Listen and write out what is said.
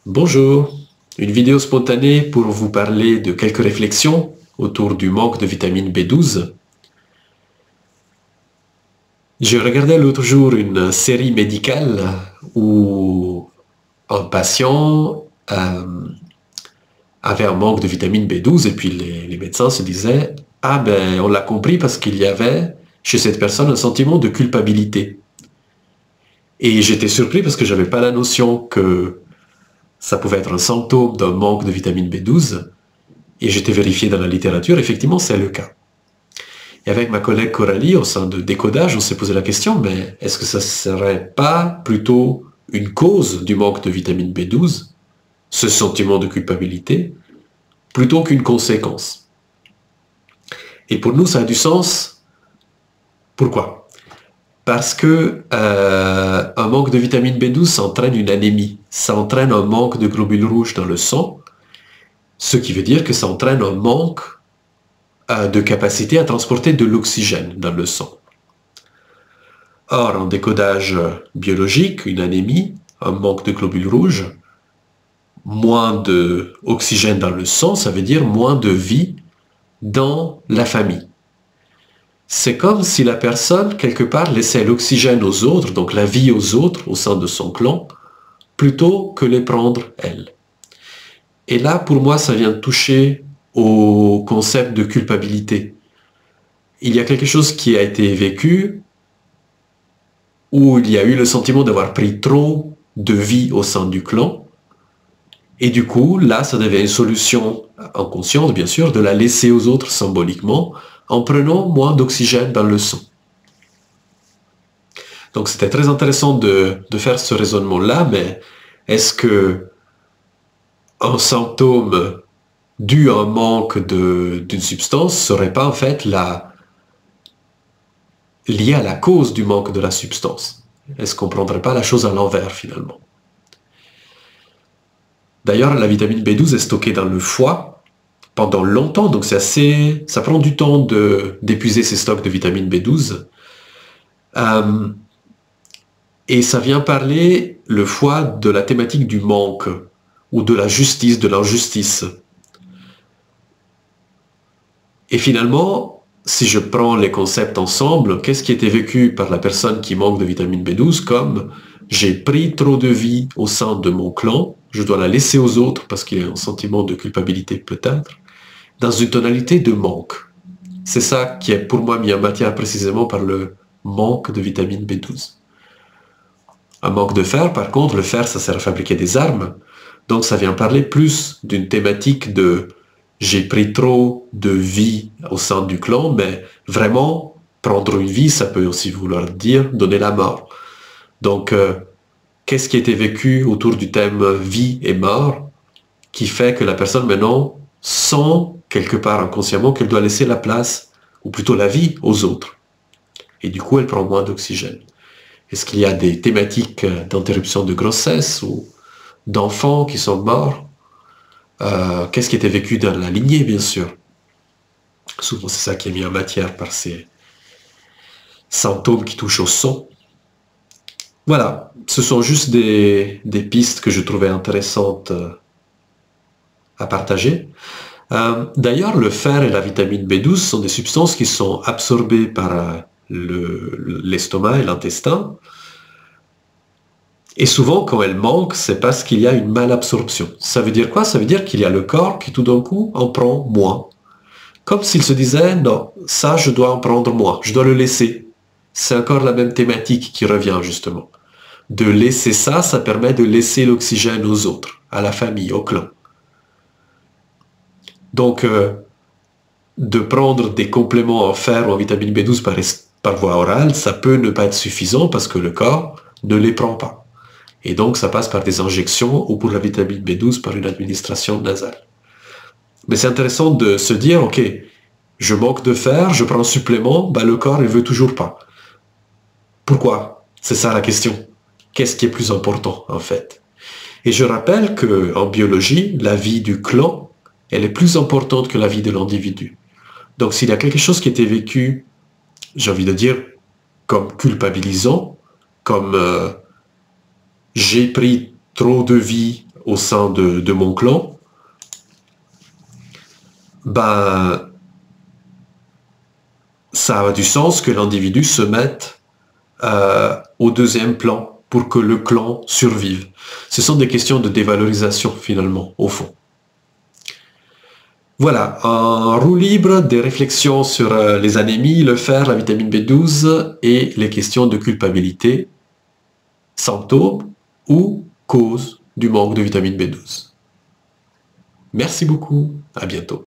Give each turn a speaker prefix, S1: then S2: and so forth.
S1: Bonjour, une vidéo spontanée pour vous parler de quelques réflexions autour du manque de vitamine B12. J'ai regardé l'autre jour une série médicale où un patient avait un manque de vitamine B12 et puis les médecins se disaient « Ah ben on l'a compris parce qu'il y avait chez cette personne un sentiment de culpabilité ». Et j'étais surpris parce que j'avais pas la notion que ça pouvait être un symptôme d'un manque de vitamine B12. Et j'étais vérifié dans la littérature, effectivement, c'est le cas. Et avec ma collègue Coralie, au sein de Décodage, on s'est posé la question, mais est-ce que ça ne serait pas plutôt une cause du manque de vitamine B12, ce sentiment de culpabilité, plutôt qu'une conséquence? Et pour nous, ça a du sens. Pourquoi? Parce que un manque de vitamine B12, ça entraîne une anémie. Ça entraîne un manque de globules rouges dans le sang, ce qui veut dire que ça entraîne un manque de capacité à transporter de l'oxygène dans le sang. Or, en décodage biologique, une anémie, un manque de globules rouges, moins d'oxygène dans le sang, ça veut dire moins de vie dans la famille. C'est comme si la personne, quelque part, laissait l'oxygène aux autres, donc la vie aux autres, au sein de son clan, plutôt que les prendre elle. Et là, pour moi, ça vient toucher au concept de culpabilité. Il y a quelque chose qui a été vécu où il y a eu le sentiment d'avoir pris trop de vie au sein du clan. Et du coup, là, ça devait une solution en conscience, bien sûr, de la laisser aux autres symboliquement, en prenant moins d'oxygène dans le sang. Donc c'était très intéressant de faire ce raisonnement-là, mais est-ce que un symptôme dû à un manque d'une substance serait pas en fait lié à la cause du manque de la substance? Est-ce qu'on ne prendrait pas la chose à l'envers finalement? D'ailleurs, la vitamine B12 est stockée dans le foie pendant longtemps, donc ça prend du temps d'épuiser ces stocks de vitamine B12. Et ça vient parler, le foie, de la thématique du manque, ou de la justice, de l'injustice. Et finalement, si je prends les concepts ensemble, qu'est-ce qui était vécu par la personne qui manque de vitamine B12 comme j'ai pris trop de vie au sein de mon clan, je dois la laisser aux autres parce qu'il y a un sentiment de culpabilité peut-être, dans une tonalité de manque. C'est ça qui est pour moi mis en matière précisément par le manque de vitamine B12. Un manque de fer, par contre, le fer ça sert à fabriquer des armes, donc ça vient parler plus d'une thématique de j'ai pris trop de vie au sein du clan, mais vraiment, prendre une vie, ça peut aussi vouloir dire donner la mort. Donc, qu'est-ce qui a été vécu autour du thème vie et mort qui fait que la personne maintenant sent quelque part inconsciemment qu'elle doit laisser la place, ou plutôt la vie, aux autres. Et du coup, elle prend moins d'oxygène. Est-ce qu'il y a des thématiques d'interruption de grossesse ou d'enfants qui sont morts? Qu'est-ce qui était vécu dans la lignée, bien sûr? Souvent, c'est ça qui est mis en matière par ces symptômes qui touchent au sang. Voilà, ce sont juste des pistes que je trouvais intéressantes à partager. D'ailleurs, le fer et la vitamine B12 sont des substances qui sont absorbées par l'estomac et l'intestin. Et souvent, quand elles manquent, c'est parce qu'il y a une malabsorption. Ça veut dire quoi? Ça veut dire qu'il y a le corps qui tout d'un coup en prend moins. Comme s'il se disait, non, ça je dois en prendre moins, je dois le laisser. C'est encore la même thématique qui revient justement. De laisser ça, ça permet de laisser l'oxygène aux autres, à la famille, au clan. Donc, de prendre des compléments en fer ou en vitamine B12 par voie orale, ça peut ne pas être suffisant parce que le corps ne les prend pas. Et donc, ça passe par des injections ou pour la vitamine B12 par une administration nasale. Mais c'est intéressant de se dire, ok, je manque de fer, je prends un supplément, bah le corps ne veut toujours pas. Pourquoi? C'est ça la question. Qu'est-ce qui est plus important en fait? Et je rappelle qu'en biologie, la vie du clan, elle est plus importante que la vie de l'individu. Donc s'il y a quelque chose qui était vécu, j'ai envie de dire, comme culpabilisant, comme j'ai pris trop de vie au sein de mon clan, ben, ça a du sens que l'individu se mette au deuxième plan pour que le clan survive. Ce sont des questions de dévalorisation finalement, au fond. Voilà, en roue libre, des réflexions sur les anémies, le fer, la vitamine B12 et les questions de culpabilité, symptômes ou cause du manque de vitamine B12. Merci beaucoup, à bientôt.